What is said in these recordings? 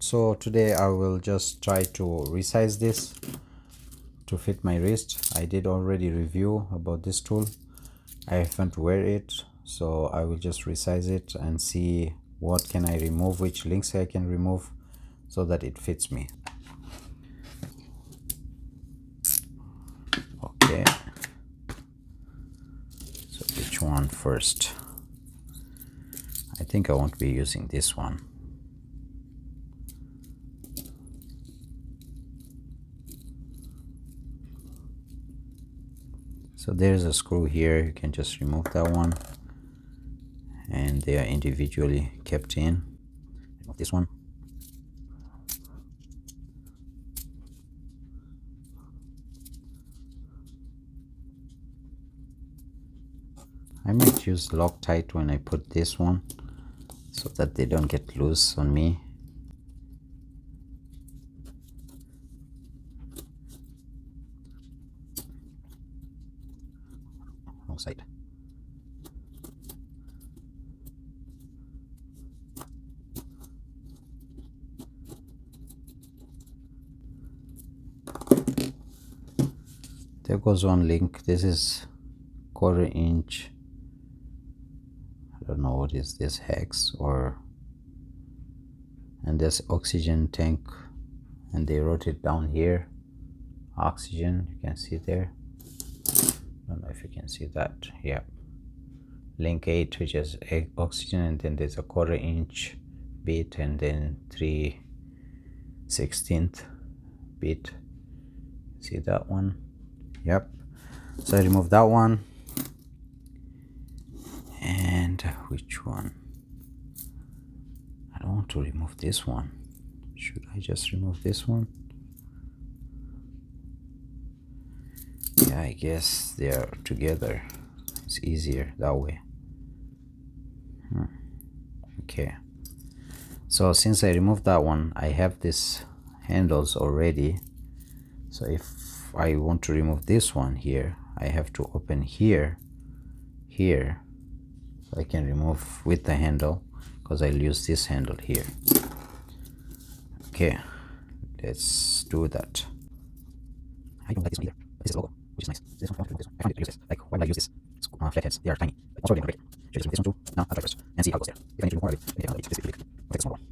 So today I will just try to resize this to fit my wrist. I did already review about this tool. I haven't wear it, so I will just resize it and see what can I remove, which links I can remove so that it fits me. Okay, so which one first? I think I won't be using this one. So there's a screw here, you can just remove that one, and they are individually kept in. Remove this one. I might use Loctite when I put this one so that they don't get loose on me. Wrong side. There goes one link. This is 1/4 inch. I don't know what is this, hex or, and there's oxygen tank, and they wrote it down here, oxygen, you can see there. I don't know if you can see that. Yeah, link 8, which is oxygen, and then there's a 1/4 inch bit, and then 3/16 bit. See that one? Yep. So I removed that one. And which one? I don't want to remove this one. Should I just remove this one? Yeah, I guess they are together. It's easier that way. Okay. So since I removed that one, I have these handles already. So if I want to remove this one here, I have to open here. So I can remove with the handle, because I'll use this handle here. Okay, let's do that. I don't like this one either, but this is a logo, which is nice. This one, I find it useless. Like, why would I use this? It's flatheads, they are tiny. But also, great. Should I just remove this one too? Now, I'll try first and see how it goes there. If I need to remove more of it, okay, I'll each this big. I'll take a small one.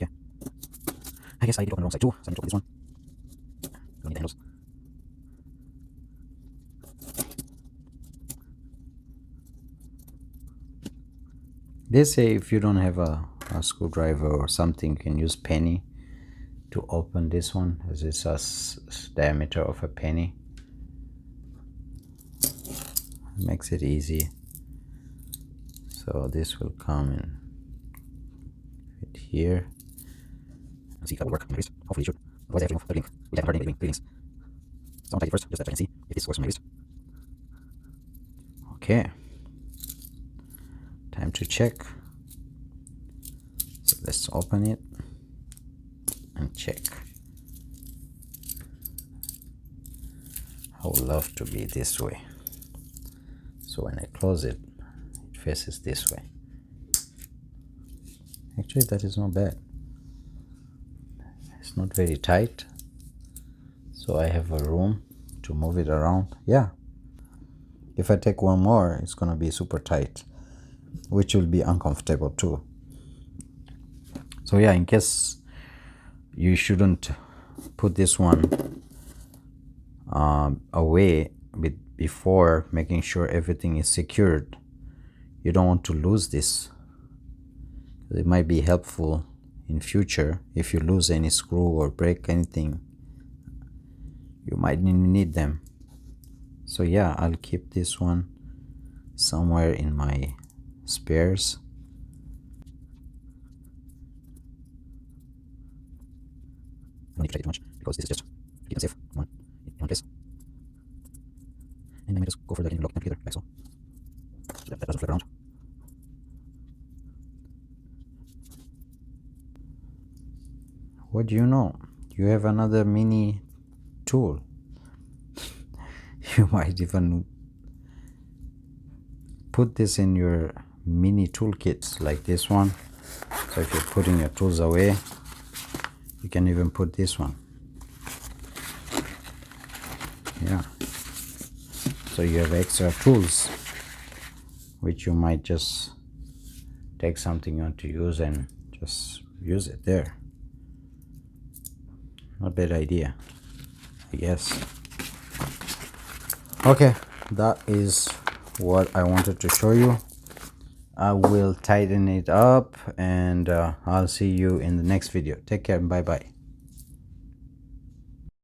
Yeah. I guess I did open the wrong side too, so I need to open this one. Don't need the handles. They say if you don't have a screwdriver or something, you can use penny to open this one, as it's a diameter of a penny. It makes it easy. So this will come in fit here. Let's see if that will work on my wrist. Hopefully it should. Otherwise I have to remove the link. We haven't heard any links. So I'll try it first, just so I can see if this works on my wrist. Okay. Time to check. So let's open it and check. I would love to be this way. So when I close it, it faces this way. Actually, that is not bad. It's not very tight, so I have a room to move it around. Yeah. If I take one more, it's gonna be super tight, which will be uncomfortable too. So yeah, in case you shouldn't put this one away before making sure everything is secured. You don't want to lose this. It might be helpful in future if you lose any screw or break anything. You might need them. So yeah, I'll keep this one somewhere in my spares. I don't need to check it too much, because this is just keep it safe in one place. And I may just go for the lock together, like so. So that doesn't flip around. What do you know? You have another mini tool. you might even put this in your mini toolkits like this one. So if you're putting your tools away, you can even put this one. Yeah, so you have extra tools which you might just take something you want to use and just use it there. Not a bad idea, I guess. Okay, that is what I wanted to show you. I will tighten it up, and I'll see you in the next video. Take care and bye bye.